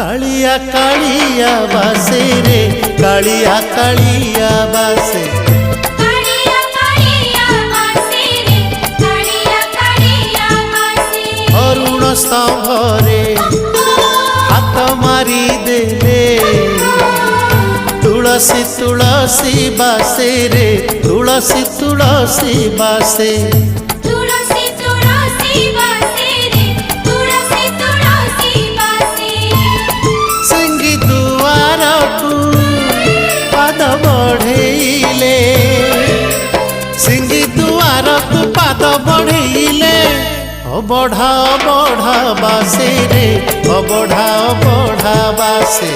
कालिया कालिया बासे रे कालिया कालिया बासे अरुण स्तंभरे हाथ मारी देले तुलसी तुलसी बासे रे तुलसी तुलसी बासे सिंगी दुआर को पाद बढ़ेले सिंगी दुआर को पाद बढ़ेले बढ़ा बढ़ा बासे रे बढ़ा बढ़ा बासे।